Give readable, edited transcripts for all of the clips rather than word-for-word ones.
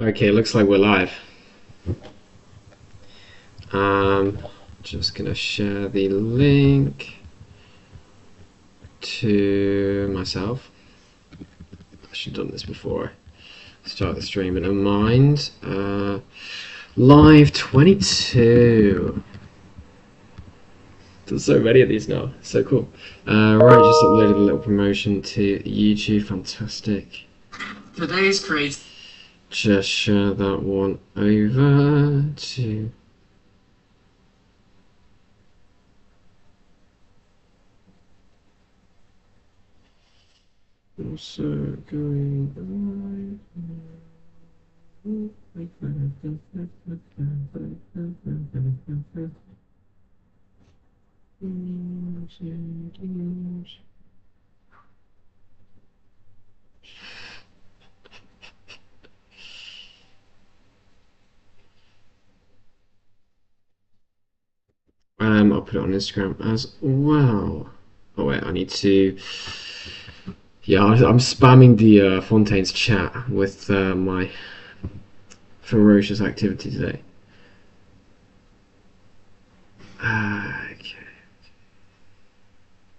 Okay, looks like we're live. Um, just gonna share the link to myself. I should have done this before I start the stream, but never mind. Live 22. There's so many of these now. So cool. Right, just uploaded a little promotion to YouTube. Fantastic. Today's creator. Just share that one over to. Also going I'll put it on Instagram as well. Oh wait, I need to. Yeah, I'm spamming the Fontaine's chat with my ferocious activity today. Okay.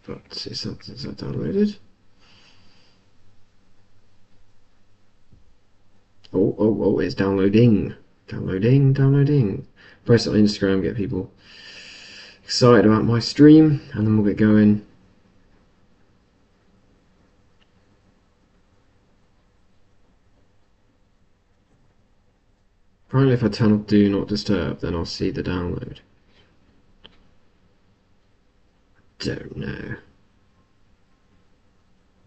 But is that downloaded? Oh, it's downloading. Downloading. Post it on Instagram, get people excited about my stream, and then we'll get going. Apparently if I turn off Do Not Disturb, then I'll see the download. Don't know.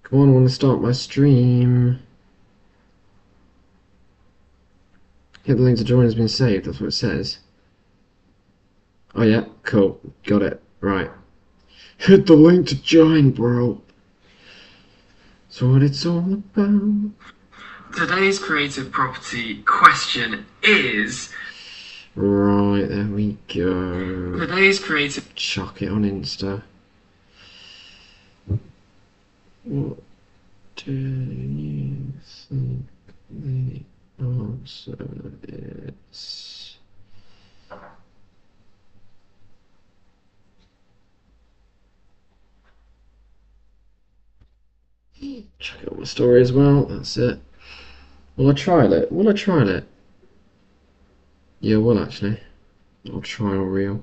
Come on, I want to start my stream. Hit the link to join has been saved, that's what it says. Oh yeah, cool. Got it. Right. Hit the link to join, bro. That's what it's all about. Today's creative property question is... Right, there we go. Today's creative... Chuck it on Insta. What do you think the answer is? Check out my story as well, that's it. Will I trial it? Yeah, well actually. I'll trial reel.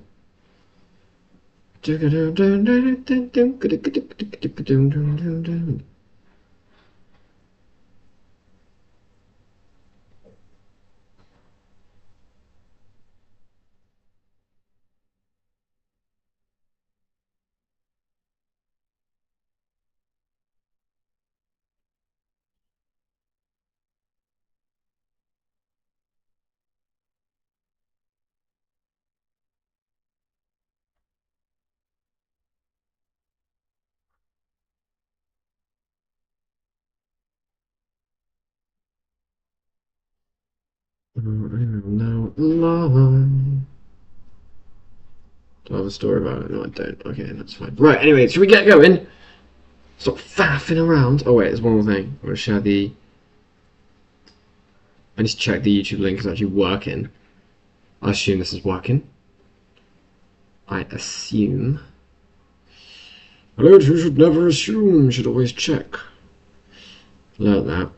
Now live. Do I have a story about it? No, I don't. Okay, that's fine. Right, anyway, should we get going? Stop faffing around. Oh wait, there's one more thing. I'm gonna share the... I need to check the YouTube link is actually working. I assume this is working. I assume. Hello, you should never assume, you should always check. Learned that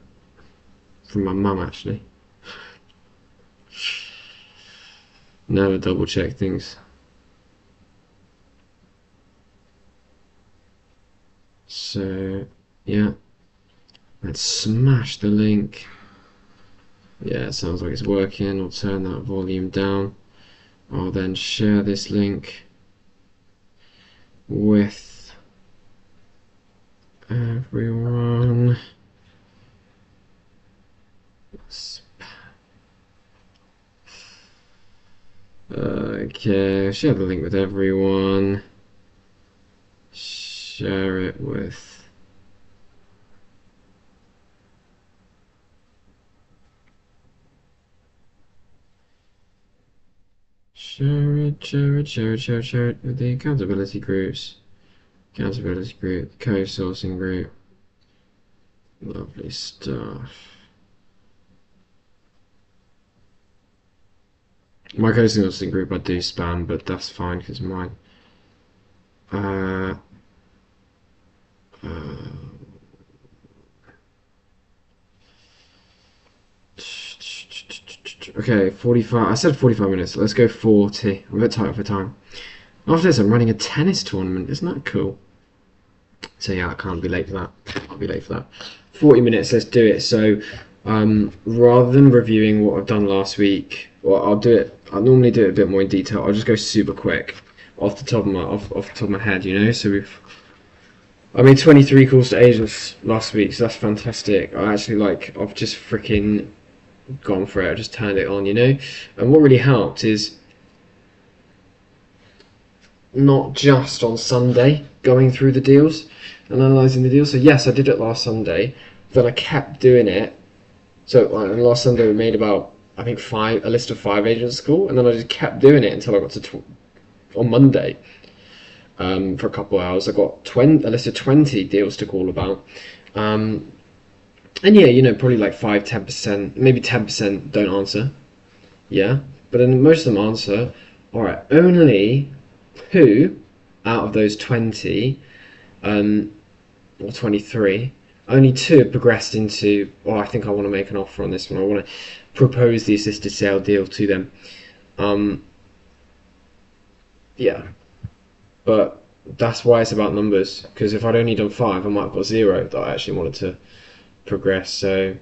from my mum, actually. Never double check things. So, yeah. Let's smash the link. Yeah, it sounds like it's working. I'll turn that volume down. I'll then share this link with everyone. Okay, share the link with everyone. Share it with... Share it with the accountability groups. Accountability group, co-sourcing group. Lovely stuff. My co-signals group I do spam, but that's fine because mine. Uh, okay, 45. I said 45 minutes. Let's go 40. I'm a bit tight for time. After this, I'm running a tennis tournament. Isn't that cool? So yeah, I can't be late for that. I'll be late for that. 40 minutes. Let's do it. So rather than reviewing what I've done last week, well, I'll do it. I'll normally do it a bit more in detail. I'll just go super quick off the top of my head. You know, so I made 23 calls to agents last week, so that's fantastic. I've just freaking gone for it. I just turned it on, you know. And what really helped is not just on Sunday going through the deals and analysing the deals. So yes, I did it last Sunday. Then I kept doing it. So last Sunday we made about, I think, a list of 5 agents to call, and then I just kept doing it until I got to on Monday. For a couple of hours, I got a list of 20 deals to call about. And yeah, you know, probably like 5-10%, maybe 10% don't answer. Yeah, but then most of them answer. All right, only 2 out of those 20, or 23, only 2 have progressed into, oh, I think I want to make an offer on this one. I want to propose the assisted sale deal to them. Yeah, but that's why it's about numbers. Because if I'd only done 5, I might have got 0 that I actually wanted to progress. So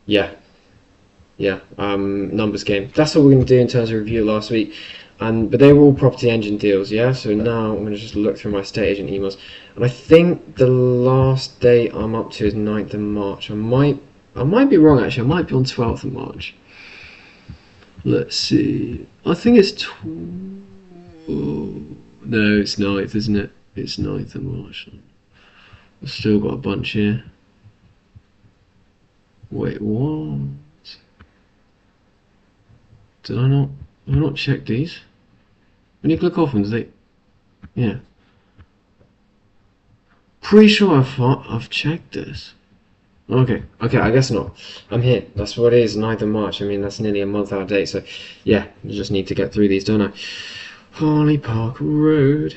yeah, numbers game. That's what we're going to do in terms of review last week. But they were all property engine deals, yeah. So now I'm going to just look through my estate agent emails, and I think the last date I'm up to is 9th of March. I might be wrong actually. I might be on 12th of March. Let's see. I think it's no, it's 9th, isn't it? It's 9th of March. I've still got a bunch here. Wait, what? Did I not check these? When you click off them, yeah. Pretty sure I've checked this. Okay, I guess not. I'm here. That's what it is, 9th of March. I mean, that's nearly a month out of date, so yeah, I just need to get through these, don't I? Harley Park Road.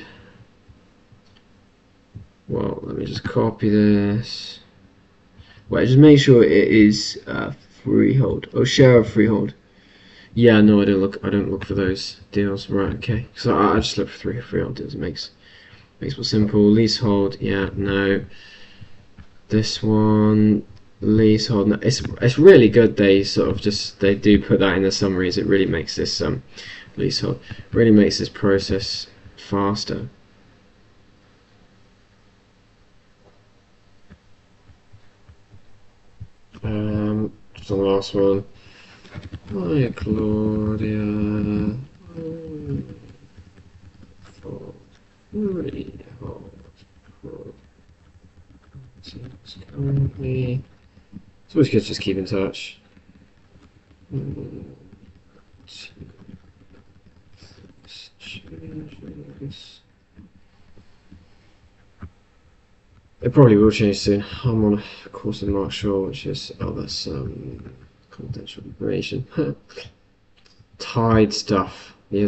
Well, let me just copy this. Wait, just make sure it is freehold. Oh, share of freehold. Yeah, no, I don't look for those deals. Right, okay. So I just look for freehold deals. It makes more simple. Leasehold, yeah, no. This one, leasehold. No. It's really good. They do put that in the summaries. It really makes this leasehold really makes this process faster. Just on the last one. Hi, Claudia. Currently, it's always good to just keep in touch. It probably will change soon. I'm on a course in Mark Shaw, which is that's confidential information. Tide stuff. Yeah,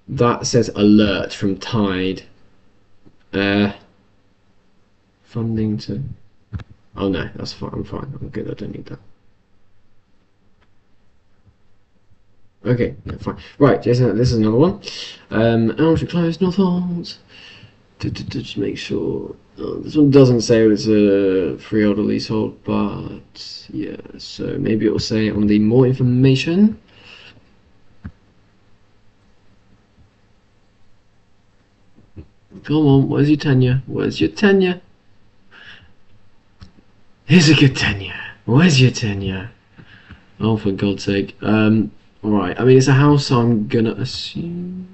that says alert from Tide. Funding to. Oh no, that's fine. I'm fine. I'm good. I don't need that. Okay, yeah, fine. Right, Jason, this is another one. Elmtree Close, Northolt. Just make sure. This one doesn't say it's a freehold or leasehold, but yeah, so maybe it will say on the more information. Come on, where's your tenure? Where's your tenure? Here's a good tenure. Where's your tenure? Oh, for God's sake. Alright, I mean, it's a house, so I'm gonna assume.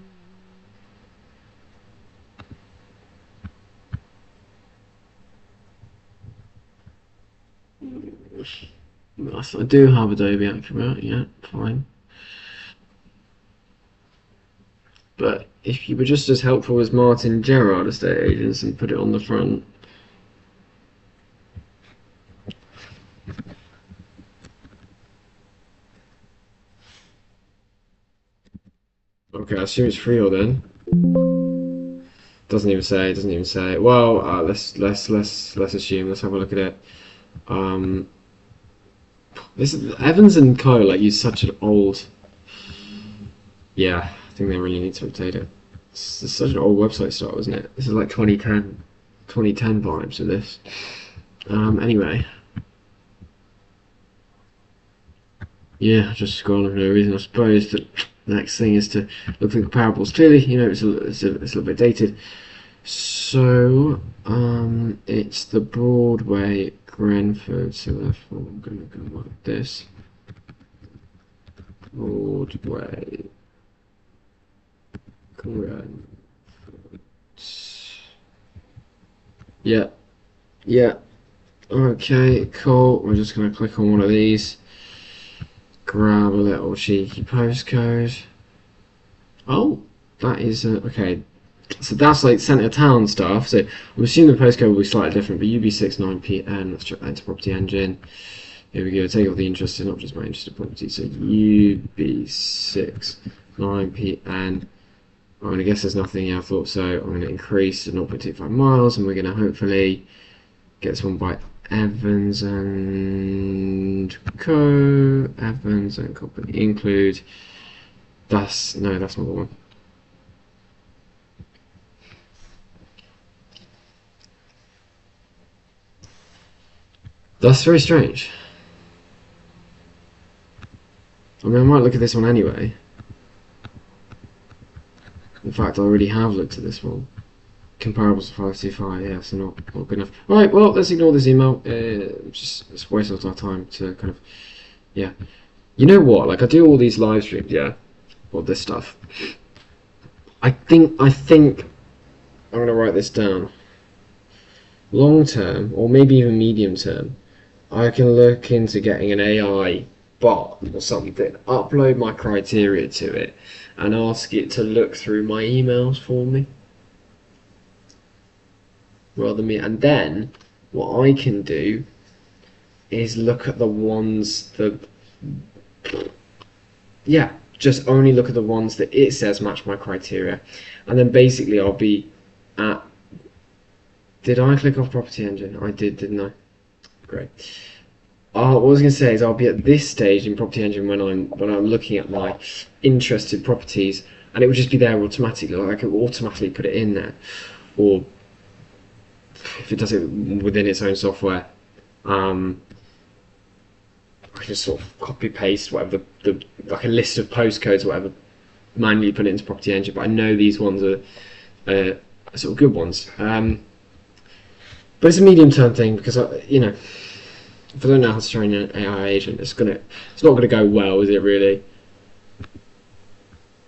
I do have Adobe Acrobat, yeah, fine. But if you were just as helpful as Martin Gerard estate agents and put it on the front. Okay, I assume it's freehold then. Doesn't even say. Doesn't even say. Well, let's assume. Let's have a look at it. Um, this Evans and Co. like use such an old. Yeah, I think they really need to update it. It's such an old website style, isn't it? This is like 2010 vibes of this. Anyway, yeah, just scrolling for no reason. I suppose the next thing is to look for comparables. Clearly, you know, it's a little bit dated. So, it's the Broadway Grenford, so therefore I'm going to go like this. Broadway Grenford. Yeah, yeah. Okay, cool. We're just going to click on one of these. Grab a little cheeky postcode. Oh, that is, okay. So that's like centre of town stuff. So I'm assuming the postcode will be slightly different, but UB69PN, let's check that into property engine. Here we go, take off the interested, not just my interested property. So UB69PN. I'm going to guess there's nothing. Yeah, I thought so. I'm going to increase to 0.25 miles, and we're going to hopefully get this one by Evans and Co. Evans and Company include. That's not the one. That's very strange. I mean, I might look at this one anyway. In fact, I already have looked at this one. Comparables to 525, yeah, so not good enough. Alright, well, let's ignore this email. It's waste of our time to kind of, yeah. You know what, like, I do all these live streams, yeah, all this stuff. I think I'm going to write this down. Long term, or maybe even medium term, I can look into getting an AI bot or something, upload my criteria to it, and ask it to look through my emails for me. Rather than me, and then what I can do is look at the ones that, yeah, just only look at the ones that it says match my criteria, and then basically I'll be at. Did I click off property engine? I did, didn't I? Great. What I was going to say is I'll be at this stage in property engine when I'm looking at my interested properties, and it would just be there automatically. Like I could automatically put it in there, or if it does it within its own software, I can sort of copy paste whatever the like a list of postcodes or whatever, manually put it into property engine. But I know these ones are sort of good ones. But it's a medium term thing because you know, if I don't know how to train an AI agent, it's not gonna go well, is it really?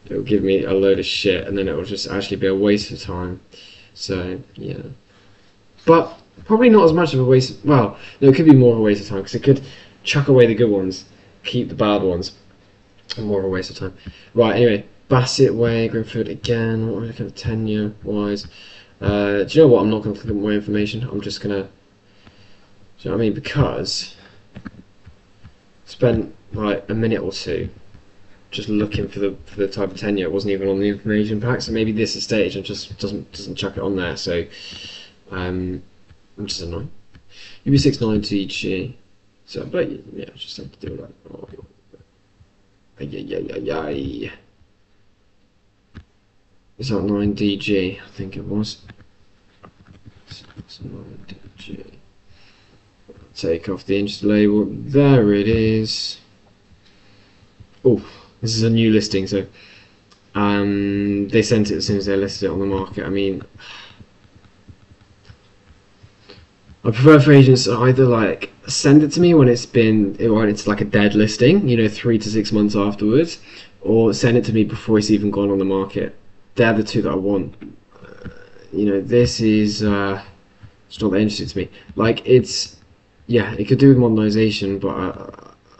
It'll give me a load of shit, and then it will just actually be a waste of time. So yeah, but probably not as much of a waste. Well, no, it could be more of a waste of time because it could chuck away the good ones, keep the bad ones, and more of a waste of time. Right. Anyway, Bassett Way, Grenford again. What are we looking at tenure wise? Do you know what? I'm not going to click on more information. I'm just going to. Do you know what I mean? Because I spent like a minute or two just looking for the type of tenure. It wasn't even on the information pack. So maybe this estate agent just doesn't chuck it on there. So which is annoying. UB692G. So, but yeah, I just have to do that. Oh, yeah. Is that 9DG? I think it was. It's 9DG. Take off the inch label. There it is. Oh, this is a new listing. So, they sent it as soon as they listed it on the market. I mean, I prefer for agents to either like send it to me when it's like a dead listing, you know, 3 to 6 months afterwards, or send it to me before it's even gone on the market. They're the two that I want. You know, this is it's not that interesting to me. Like yeah, it could do with modernisation, but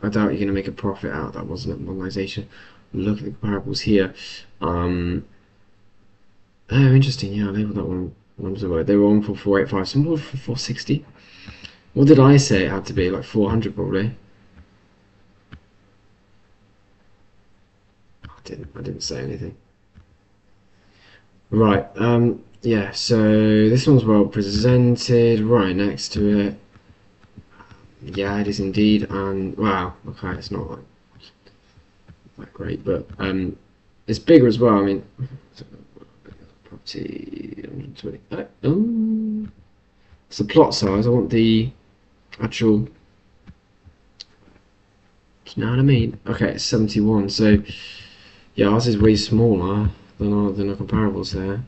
I doubt you're going to make a profit out of that, wasn't it? Modernisation. Look at the comparables here. Oh, interesting. Yeah, I labelled that one. They were on for 485. Some were for 460. What did I say it had to be? Like 400 probably. I didn't say anything. Right. Yeah. So this one's well presented. Right next to it. Yeah, it is indeed. And wow. Okay, it's not like that great, but it's bigger as well. I mean, property 120. It's the plot size. I want the actual. Do you know what I mean? Okay, it's 71. So yeah, ours is way smaller than our comparables there.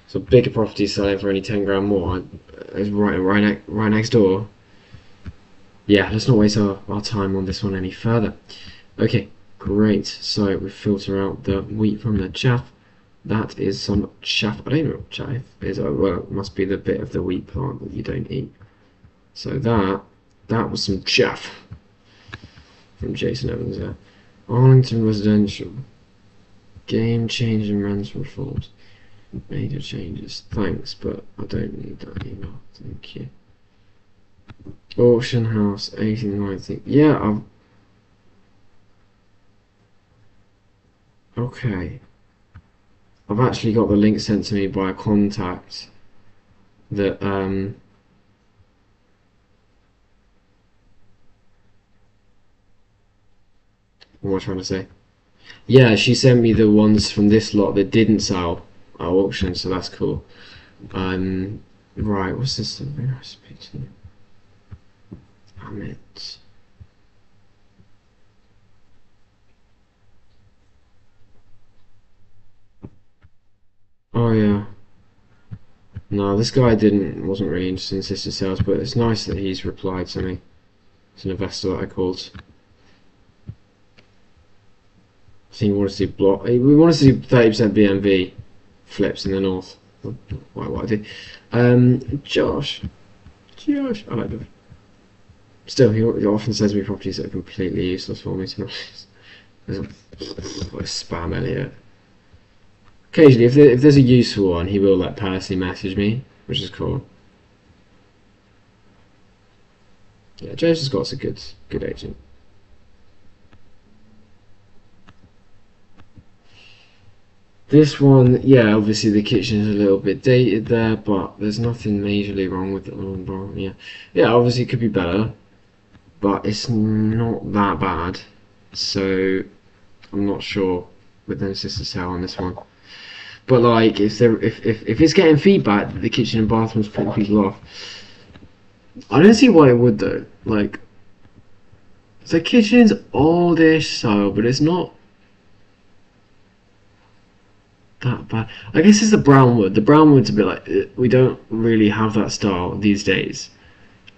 So bigger property selling for only 10 grand more is right next door. Yeah, let's not waste our time on this one any further. Okay, great. So we filter out the wheat from the chaff. That is some chaff. I don't know what chaff is. Well, it must be the bit of the wheat plant that you don't eat. So that was some chaff from Jason Evans there. Arlington Residential. Game changing rents reforms. Major changes. Thanks, but I don't need that email. Thank you. Auction house 1890. Yeah, okay. I've actually got the link sent to me by a contact that what am I trying to say? Yeah, she sent me the ones from this lot that didn't sell at auction, so that's cool. Right, what's this? Recipe? Damn it. Oh yeah. No, this guy wasn't really interested in sister sales, but it's nice that he's replied to me. It's an investor that I called. I think he wanted to see we wanted to see 30% BMV flips in the north. What I did. Josh, I like him. Still, he often sends me properties that are completely useless for me. To be honest, like spam Elliot. Occasionally, if there's a useful one, he will like personally message me, which is cool. Yeah, James has got a good agent. This one, yeah, obviously the kitchen is a little bit dated there, but there's nothing majorly wrong with it. Yeah, obviously it could be better, but it's not that bad. So I'm not sure with no sister sale on this one. But like, if it's getting feedback that the kitchen and bathroom's putting people off, I don't see why it would though. Like, the kitchen's oldish style, but it's not that bad. I guess it's the brown wood. The brown wood's a bit like we don't really have that style these days,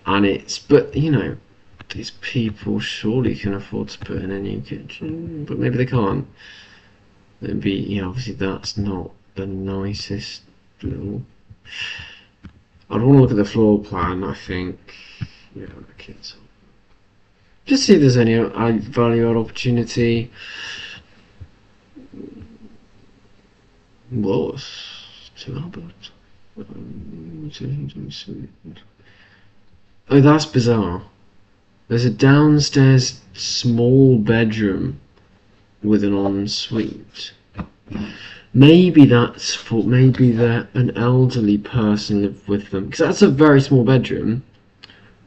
and it's but these people surely can afford to put in a new kitchen, but maybe they can't. It'd be obviously that's not the nicest little. I'd want to look at the floor plan. I think the kids. Just see if there's any value add opportunity. What? To Albert. Oh, that's bizarre. There's a downstairs small bedroom with an ensuite. Maybe that an elderly person lived with them, because that's a very small bedroom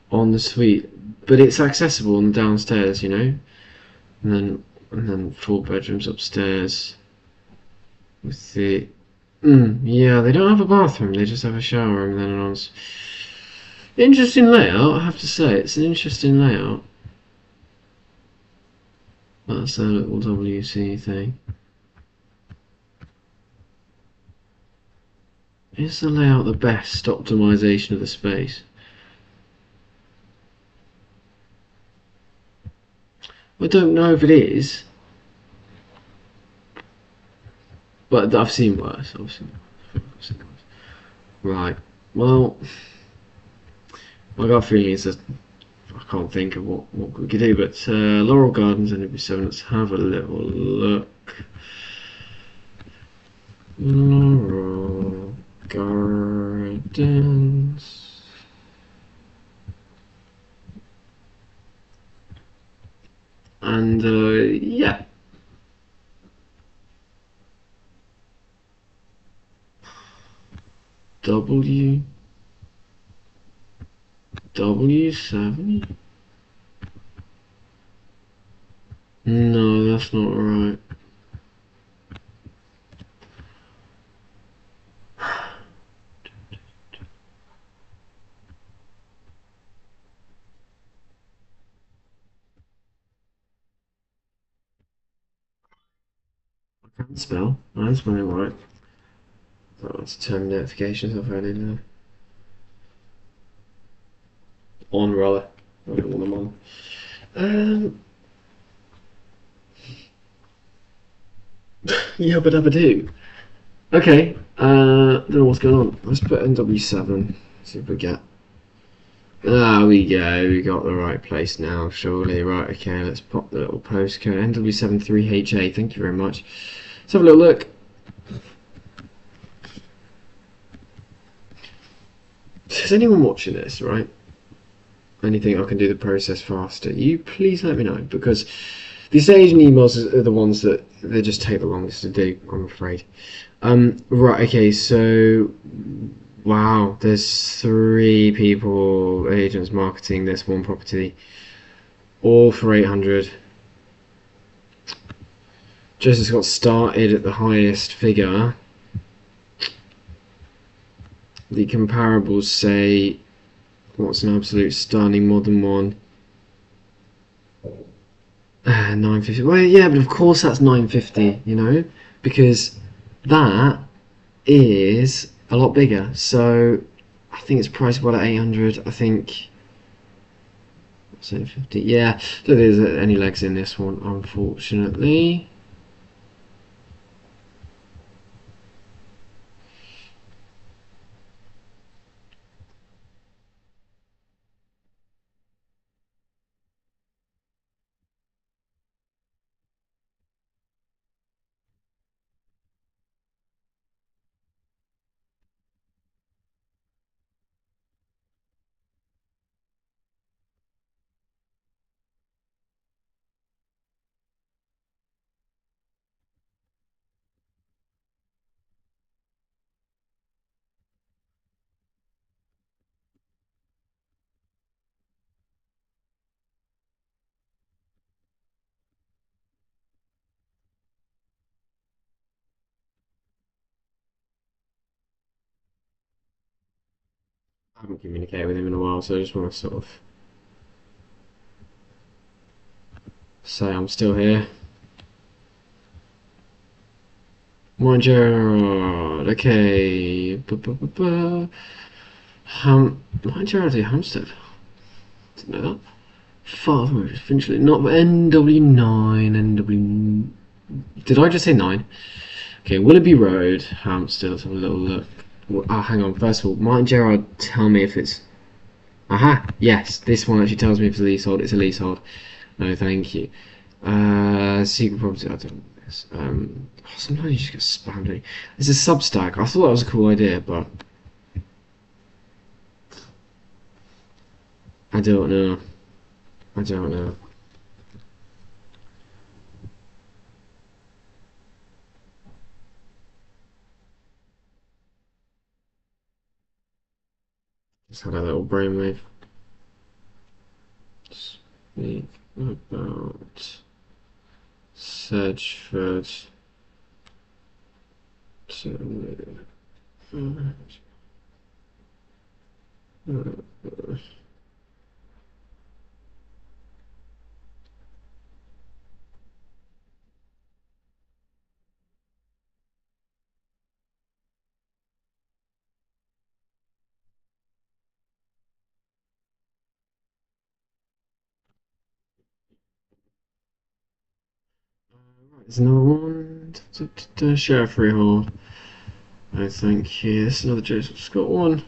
on the suite, but it's accessible on the downstairs, and then 4 bedrooms upstairs with the yeah, they don't have a bathroom, they just have a shower and then an ensuite. Interesting layout, I have to say. It's an interesting layout. That's their little WC thing. Is the layout the best optimization of the space? I don't know if it is, but I've seen worse. Right. Well, my gut feeling is that I can't think of what we could do, but Laurel Gardens and NB7. Let's have a little look. Laurel Gardens. And yeah. W W7? No, that's not right. I can spell. I'm spelling right. So let's turn notifications off early now. On rather. I don't want them on. Yabba dabba do. Okay, don't know what's going on. Let's put NW7. See if we get. Ah, we go. We got the right place now, surely. Right, okay, let's pop the little postcode. NW7 3HA. Thank you very much. Let's have a little look. Is anyone watching this, right? Anything I can do the process faster? You please let me know, because these Asian emails are the ones that they just take the longest to do, I'm afraid. Right, okay, so wow, there's 3 people, agents marketing this one property, all for 800. Just got started at the highest figure. The comparables say, what's an absolute stunning modern one? 950. Well, yeah, but of course that's 950, you know, because that is a lot bigger. So I think it's priced about at 800. I think 750. Yeah, don't think there's any legs in this one, unfortunately. I haven't communicated with him in a while, so I just want to sort of say I'm still here. Morning, Gerard. Okay. Morning, Gerard, Hampstead. Didn't know that. Far from eventually. Not NW9, NW. Did I just say 9? Okay, Willoughby Road, Hampstead. Let's have a little look. Oh, hang on. First of all, Martin Gerard, tell me if it's. Aha! Yes, this one actually tells me if it's a leasehold. It's a leasehold. No, thank you. Secret property. I don't know this. Sometimes you just get spammed. It's a Substack. I thought that was a cool idea, but I don't know. I don't know. Just had a little brainwave. Speak about Sedgeford to there's another one. Share freehold. I think yes, another Joseph Scott one.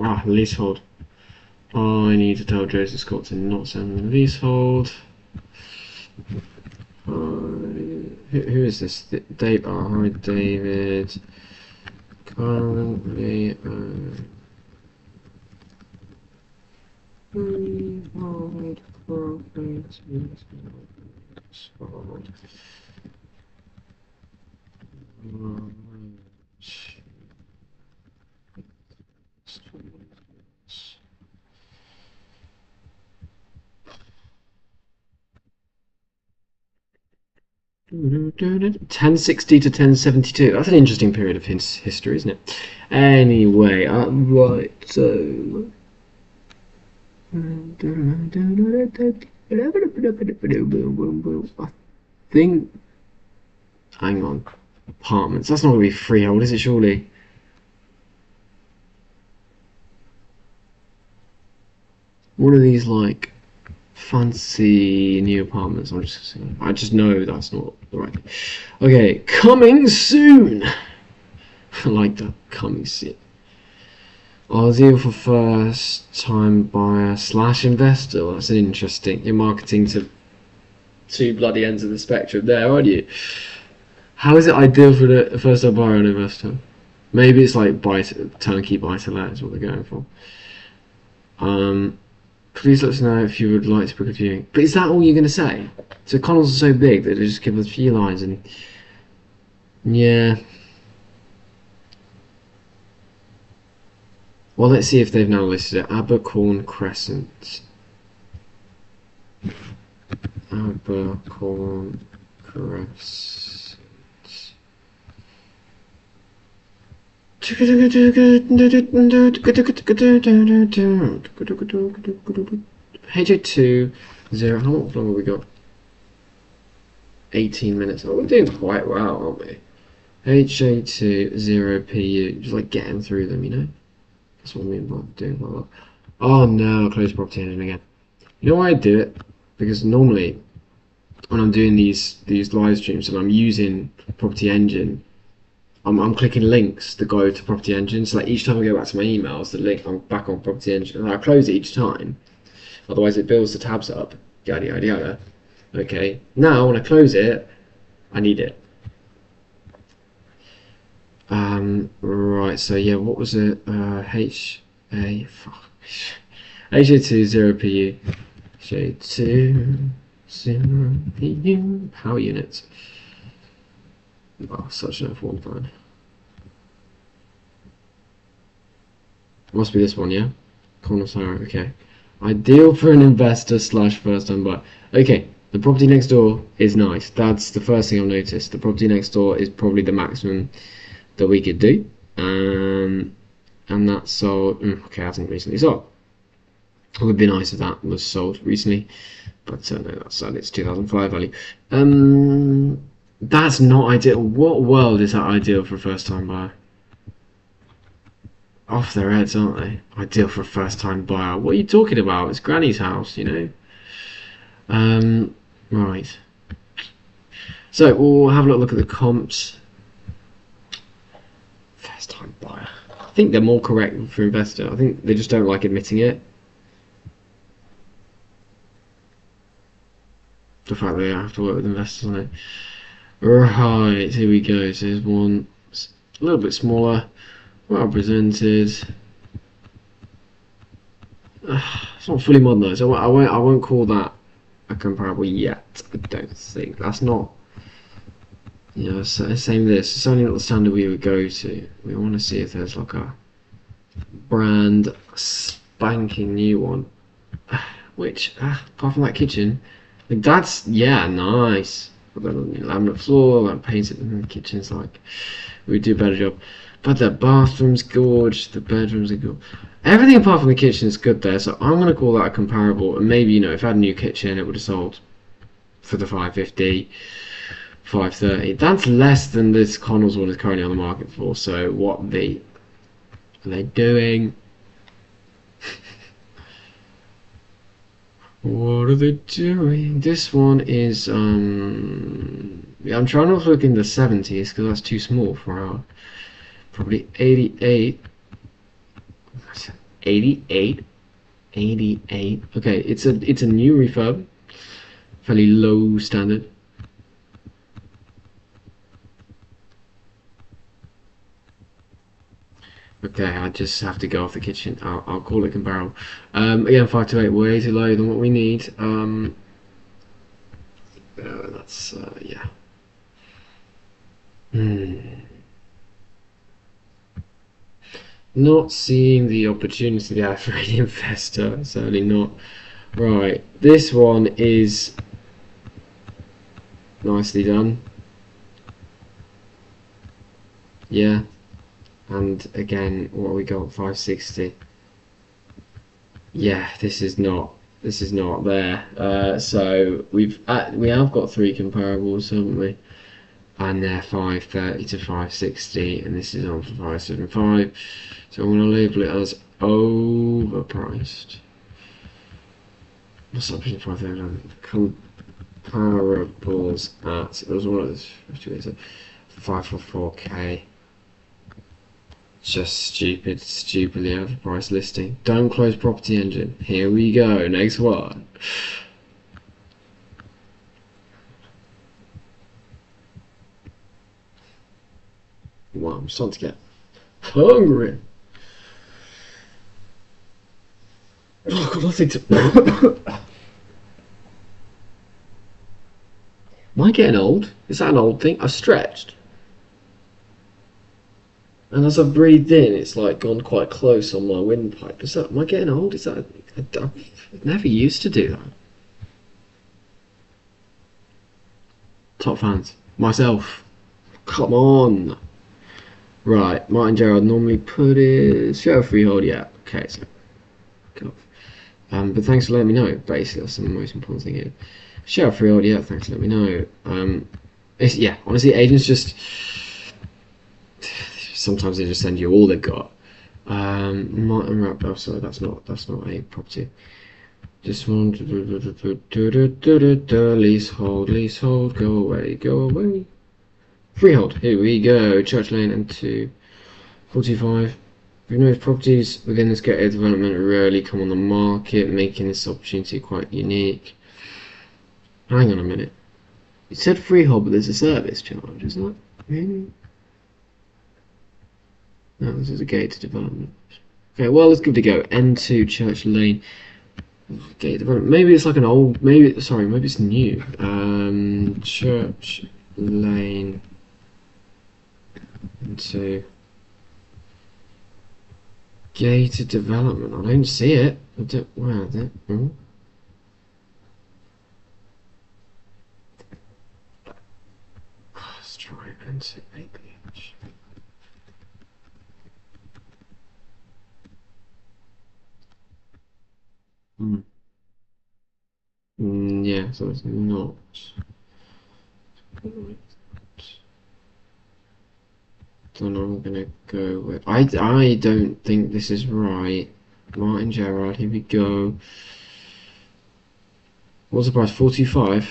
Ah, leasehold. I need to tell Joseph Scott to not send me the leasehold. Who is this? Dave. Oh, hi, David. Currently. Freehold property sold. $1060 to 1072. That's an interesting period of history, isn't it? Anyway, right, so. I think. Hang on. Apartments. That's not going to be freehold, is it, surely? What are these like? Fancy new apartments. I just know that's not the right thing. Okay, coming soon. I like that, coming soon. Ideal for first time buyer slash investor. Well, that's an interesting. You're marketing to two bloody ends of the spectrum there, aren't you? How is it ideal for the first time buyer and investor? Maybe it's like turnkey buy to let is what they're going for. Please let us know if you would like to book a viewing. But is that all you're going to say? So Connells are so big that they just give us a few lines and... Yeah. Well, let's see if they've now listed it. Abercorn Crescent. Abercorn Crescent. HA2 0. How long have we got? 18 minutes. Oh, we're doing quite well, aren't we? HA2 0PU. Just like getting through them, you know? That's what I mean by doing quite well. Oh no, I closed property engine again. You know why I do it? Because normally when I'm doing these live streams and I'm using property engine, I'm clicking links that go to Property Engine. So like each time I go back to my emails, the link I'm back on Property Engine, and I close it each time. Otherwise, it builds the tabs up. Yada yada yada. Okay. Now when I close it, I need it. Right. So yeah, what was it? HA2 0PU. HA2 0PU. Power units. Oh, such an informed fan. Must be this one, yeah? Cornerstone, okay. Ideal for an investor slash first time buyer. Okay, the property next door is nice. That's the first thing I've noticed. The property next door is probably the maximum that we could do. And that's sold. Okay, hasn't recently sold. It would be nice if that was sold recently. But no, that's sad. It's 2005 value. That's not ideal. What world is that ideal for a first time buyer? Off their heads, aren't they? Ideal for a first time buyer. What are you talking about? It's Granny's house, you know? Right. So we'll have a look at the comps. First time buyer. I think they're more correct for investor. I think they just don't like admitting it. The fact that they have to work with investors on it. Right, here we go. So there's one a little bit smaller, well presented. It's not fully modern though, so I won't call that a comparable yet. I don't think that's not. You know, same this. It's only not the standard we would go to. We want to see if there's like a brand spanking new one. Which, apart from that kitchen, like that's nice. But then laminate floor, like painted, and the kitchen's like we do a better job. But the bathroom's gorgeous. The bedrooms are good. Everything apart from the kitchen is good there, so I'm gonna call that a comparable. And maybe if I had a new kitchen, it would have sold for the 550, 530. That's less than this Connells one is currently on the market for. So what are they doing? What are they doing? This one is yeah, I'm trying not to look in the 70s because that's too small for our probably 88. 88. Okay, it's a new refurb, fairly low standard. Okay, I just have to go off the kitchen. I'll call it comparable. Again, 528, way too low than what we need. That's yeah. Hmm. Not seeing the opportunity there for an investor. Certainly not. Right, this one is nicely done. Yeah, and again, what we got? 560. Yeah, this is not there. So we have got three comparables, haven't we? And they're 530 to 560, and this is on for 575. So I'm going to label it as overpriced. What's option 530? Comparables at, it was one of those 544k. Just stupidly overpriced listing. Don't close property engine. Here we go. Next one. Wow, I'm starting to get hungry. Oh, I've got nothing to. Am I getting old? Is that an old thing? I've stretched. And as I've breathed in, it's like gone quite close on my windpipe. Is that? Am I getting old? Is that? I never used to do that. Top fans. Myself. Come on. Right, Martin Gerrard normally put his show freehold. Yeah. Okay. So. Go. But thanks for letting me know. Basically, that's the most important thing here. Show freehold. Yeah. Thanks for letting me know. Yeah. Honestly, agents just sometimes they just send you all they've got. Martin Rapp. Oh, sorry, that's not a property. Just want leasehold, go away, go away. Freehold, here we go. Church Lane and 245. We've noticed properties within this gated development rarely come on the market, making this opportunity quite unique. Hang on a minute. You said freehold, but there's a service charge, isn't it? Really? No, this is a gated development. Okay, well, let's give it a go. N2 Church Lane. Gated development. Maybe it's like an old. Maybe it's new. Church Lane. Into gated development. I don't see it. I don't, where is it? Oh. Let's try into APH. Yeah, so it's not. Then I'm gonna go with. I don't think this is right. Martin Gerrard. Here we go. What's the price? 45.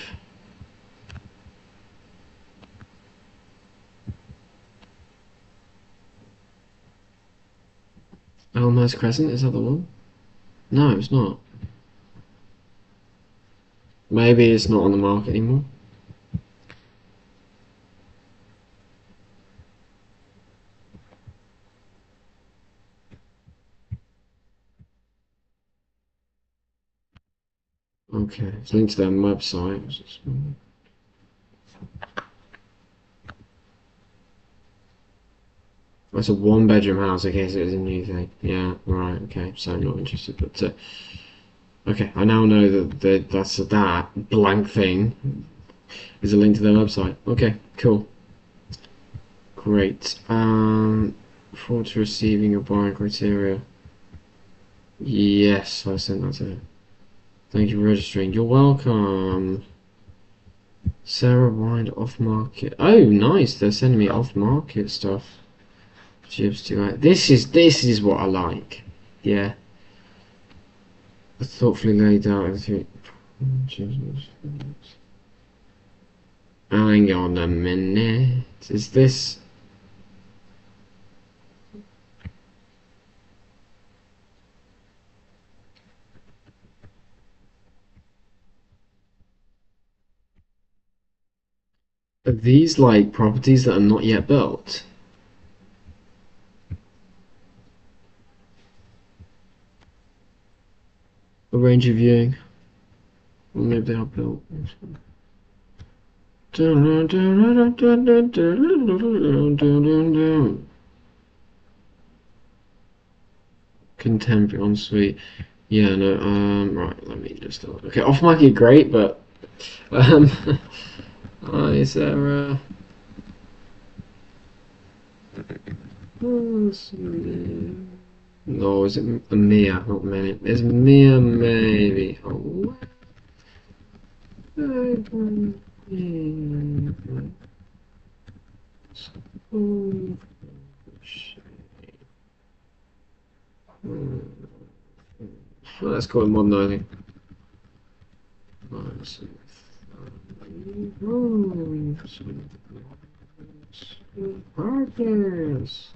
Elmhurst Crescent, is that the one? No, it's not. Maybe it's not on the market anymore. Okay, it's linked to their website. That's a one-bedroom house. Okay, so it's a new thing. Yeah, right. Okay, so I'm not interested. But okay, I now know that blank thing is a link to their website. Okay, cool, great. Forward to receiving your buying criteria. Yes, I sent that to her. Thank you for registering. You're welcome. Sarah Wind off market. Oh, nice. They're sending me off market stuff. Jibs to like. This is what I like. Yeah. Thoughtfully laid out everything. Hang on a minute. Is this? Are these like properties that are not yet built? range of viewing. Or maybe they are built. Contemporary ensuite. Yeah, no, right, let me just okay, off market great, but is there no, is it a Mia, not many? Is Mia maybe? Oh, let's call it modernizing. Partners.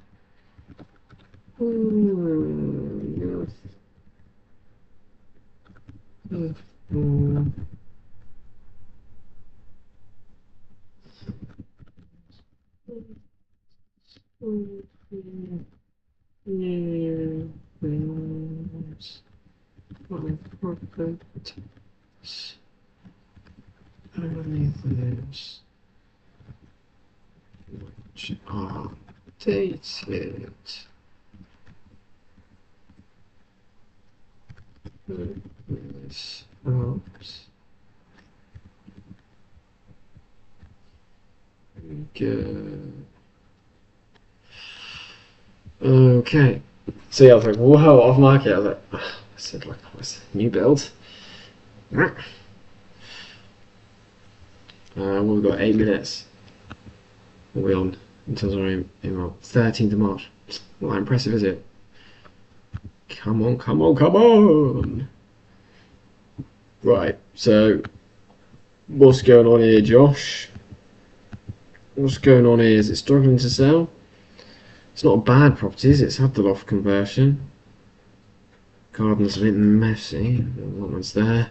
Which are dated. This helps. Good. Okay. So yeah, I was like, whoa, off market. I was like, I said like, what's new build? We've got 8 minutes. What are we on? Until our email. 13th of March. Not that impressive, is it? Come on, come on, come on! Right, so what's going on here, Josh? What's going on here? Is it struggling to sell? It's not a bad property, is it? It's had the loft conversion. Garden's a bit messy. That one's there.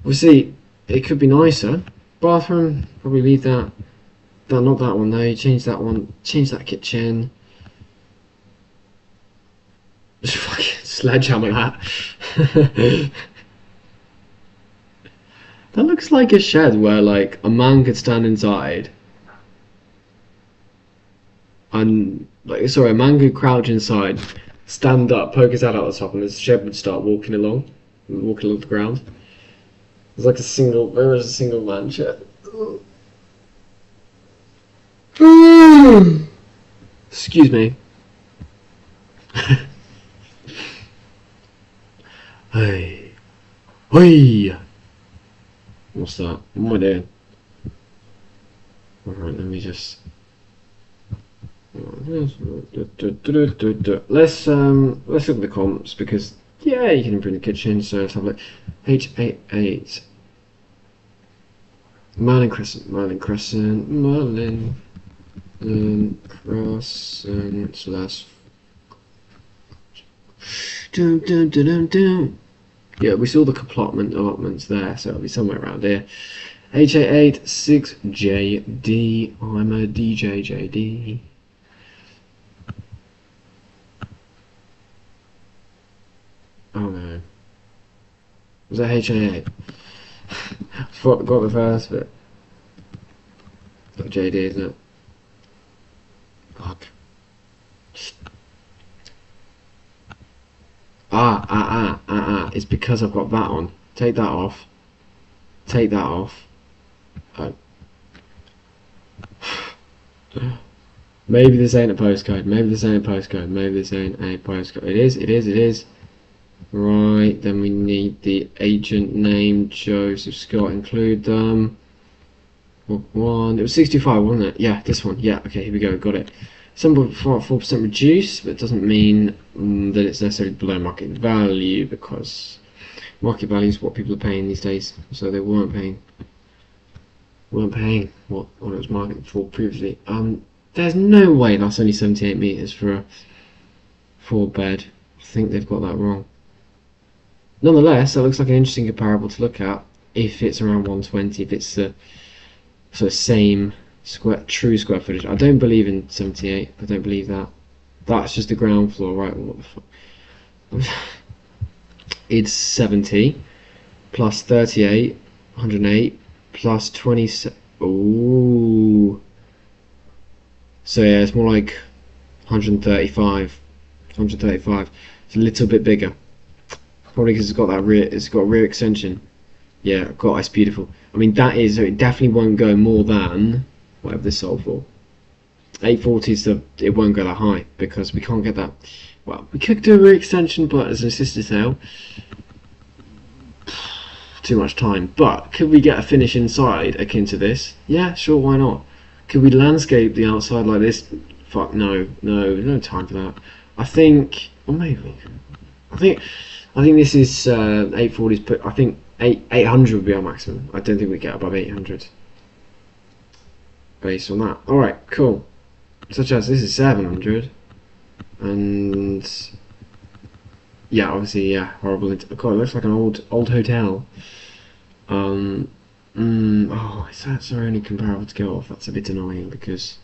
We'll see. It could be nicer. Bathroom, probably leave that. Not that one though. Change that one. Change that kitchen. Just fucking sledgehammer that. That looks like a shed where like a man could stand inside and a man could crouch inside, stand up, poke his head out the top, and the shed would start walking along the ground. It's like very much a single man shed. Excuse me. Hey. Hey. What's that? What am I doing? Alright, let me just... Let's look at the comps, because yeah, you can improve the kitchen. So let's have a look. H88 Merlin Crescent slash yeah, we saw the allotments there, so it'll be somewhere around here. H88 6JD. I'm a DJJD. Oh no. Was that H88? Forgot the first bit. Got JD, isn't it? Fuck. It's because I've got that on. Take that off. Take that off. Maybe this ain't a postcode. Maybe this ain't a postcode. Maybe this ain't a postcode. It is. Right, then we need the agent name, Joseph Scott, include them. One, it was 65, wasn't it? Yeah, this one. Yeah, okay, here we go, got it. 7.4% reduced, but it doesn't mean that it's necessarily below market value, because market value is what people are paying these days. So they weren't paying what it was marketed for previously. There's no way that's only 78 meters for a 4-bed. I think they've got that wrong. Nonetheless, that looks like an interesting comparable to look at if it's around 120, if it's the sort of same true square footage. I don't believe in 78. I don't believe that. That's just the ground floor, right? What the fuck? it's 70 plus 38, 108 plus 27. Ooh. So yeah, it's more like 135. 135. It's a little bit bigger. Probably because it's got that rear. It's got a rear extension. Yeah, God, it's beautiful. I mean, that is. It definitely won't go more than whatever this sold for. 840 is the. It won't go that high because we can't get that. Well, we could do a rear extension, but as an assisted sale, too much time. But could we get a finish inside akin to this? Yeah, sure, why not? Could we landscape the outside like this? Fuck no, no time for that. I think, or maybe, I think this is 840s. But I think 800 would be our maximum. I don't think we get above 800 based on that. All right, cool. Such as this is 700, and yeah, obviously, yeah, horrible. God, it looks like an old hotel. Oh, that's our only comparable to go off. That's a bit annoying because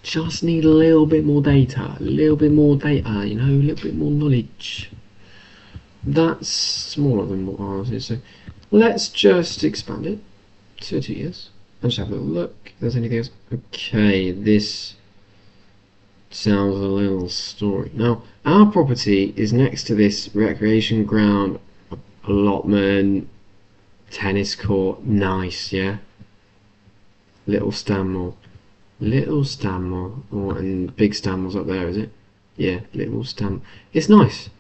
just need a little bit more data, you know, a little bit more knowledge. That's smaller than what ours is, so let's just expand it to 2 years. I'll just have a little look if there's anything else. Okay, this sounds a little story. Now, our property is next to this recreation ground, allotment, tennis court. Nice, yeah. Little Stanmore. Oh, and big Stanmore's up there, is it? Yeah, Little Stanmore. It's nice.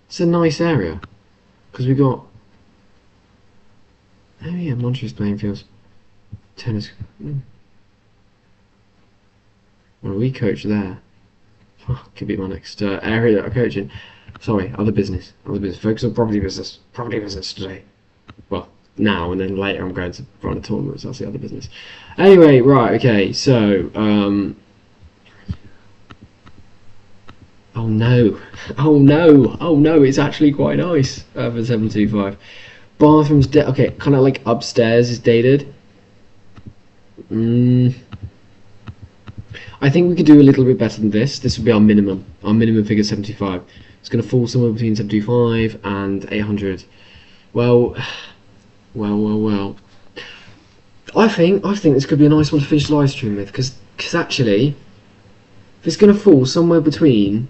It's a nice area because we got. Oh yeah, Montrose playing fields, tennis. Well, we coach there. Oh, could be my next area that I coach in. Sorry, other business. Focus on property business. Property business today. Well, now and then later I'm going to run a tournament, so that's the other business. Anyway, right, okay, so oh no, it's actually quite nice for 725. Bathrooms, okay, kind of like upstairs is dated. I think we could do a little bit better than this. This would be our minimum figure 75. It's going to fall somewhere between 725 and 800. Well. I think this could be a nice one to finish the live stream with, because actually, if it's going to fall somewhere between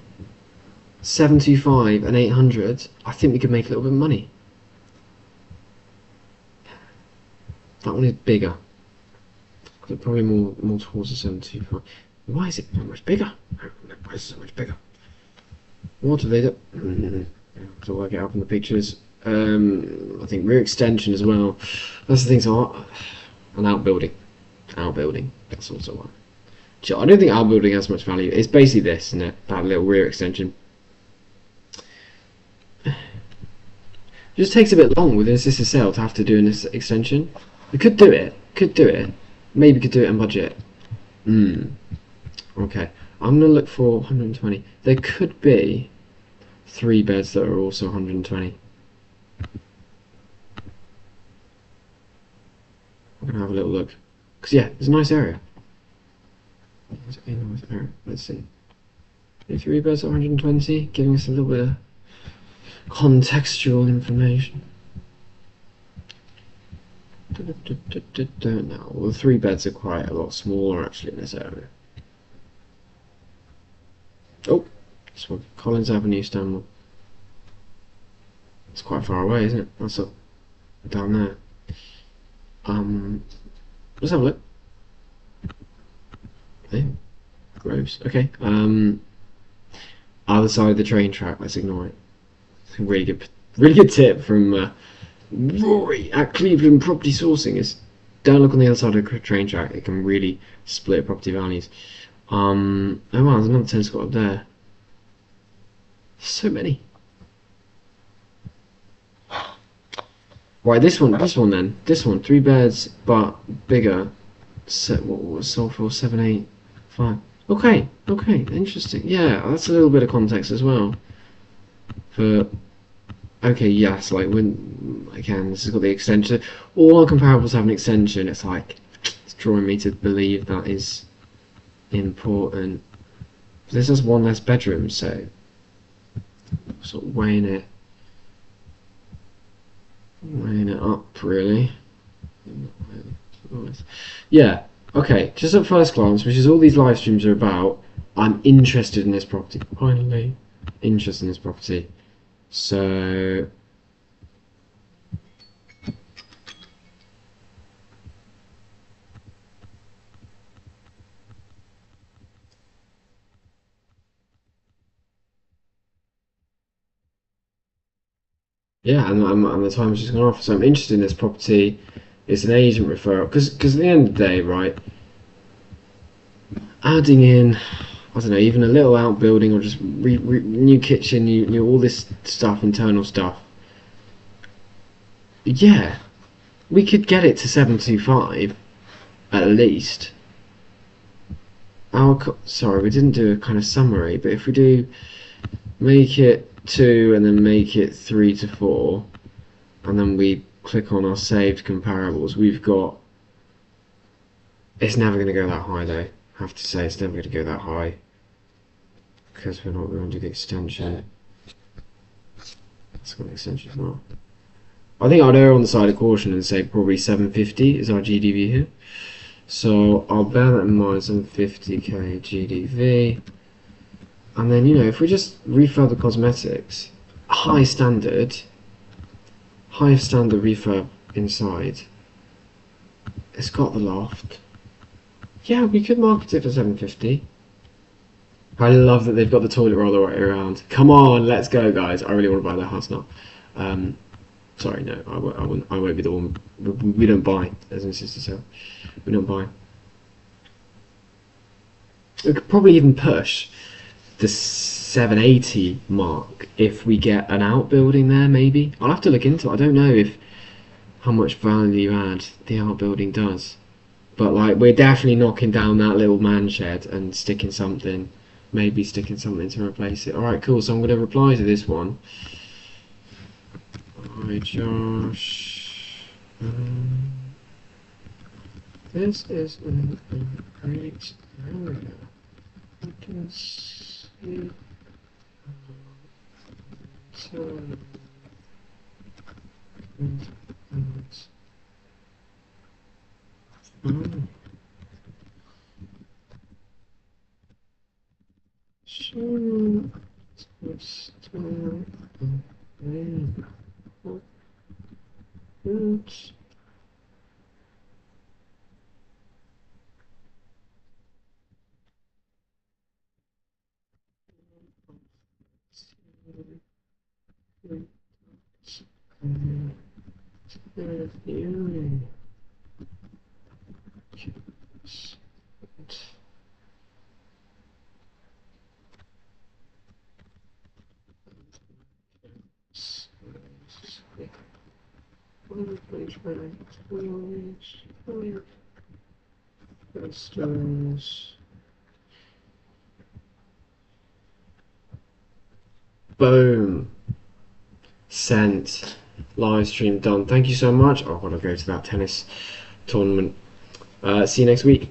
725 and 800, I think we could make a little bit of money. That one is bigger. Probably more towards the 725. Why is it so much bigger? Why is it so much bigger? What do they do? To work it out from the pictures. I think rear extension as well. That's the thing. So, an outbuilding. That's also one. I don't think outbuilding has much value. It's basically this, isn't it? That little rear extension. It just takes a bit long with an assisted sale to have to do an extension. We could do it. Maybe could do it on budget. Okay. I'm gonna look for 120. There could be 3 beds that are also 120. I'm gonna have a little look. Cause yeah, it's a nice area. Let's see. 3 beds at 120, giving us a little bit of contextual information. No, well, the 3 beds are quite a lot smaller actually in this area. Oh, this one, Collins Avenue, Stanmore. It's quite far away, isn't it? That's up down there. Let's have a look. Hey, gross. Okay. Other side of the train track. Let's ignore it. Really good tip from Rory at Cleveland Property Sourcing is don't look on the other side of the train track. It can really split property values. Oh wow, there's another tennis court up there. So many. Right, this one then. This one, 3 beds but bigger. What was sold for? 785. Okay, interesting. Yeah, that's a little bit of context as well. Okay, yes, like when again, this has got the extension. All our comparables have an extension. It's like it's drawing me to believe that is important. This has 1 less bedroom, so sort of weighing it up really. Yeah, okay, just at first glance, which is all these live streams are about, I'm interested in this property. Finally, interested in this property. So, yeah, and the time's just gone off. So I'm interested in this property. It's an agent referral. Because at the end of the day, right, adding in, I don't know, even a little outbuilding or just new kitchen, new all this stuff, internal stuff. Yeah, we could get it to 725 at least. Sorry, we didn't do a kind of summary, but if we do make it 2 and then make it 3 to 4, and then we click on our saved comparables, we've got. It's never going to go that high though. I have to say, it's never going to go that high because we're not going to do the extension. That's got an extension as well. I think I'd err on the side of caution and say probably 750 is our GDV here. So I'll bear that in mind, 750k GDV. And then, if we just refurb the cosmetics, high standard refurb inside. It's got the loft. Yeah, we could market it for 750. I love that they've got the toilet roll the right way around. Come on, let's go, guys. I really want to buy that house now. Sorry, no, I won't be the one. We don't buy, as in sister sale. We don't buy. We could probably even push the 780 mark if we get an outbuilding there, maybe. I'll have to look into it. I don't know how much value add the outbuilding does. But like, we're definitely knocking down that little man shed and maybe sticking something to replace it. Alright, cool, so I'm going to reply to this one. Hi Josh, this is a great area. You can see Oops. Boom. Sent. Live stream done. Thank you so much. I've got to go to that tennis tournament. See you next week.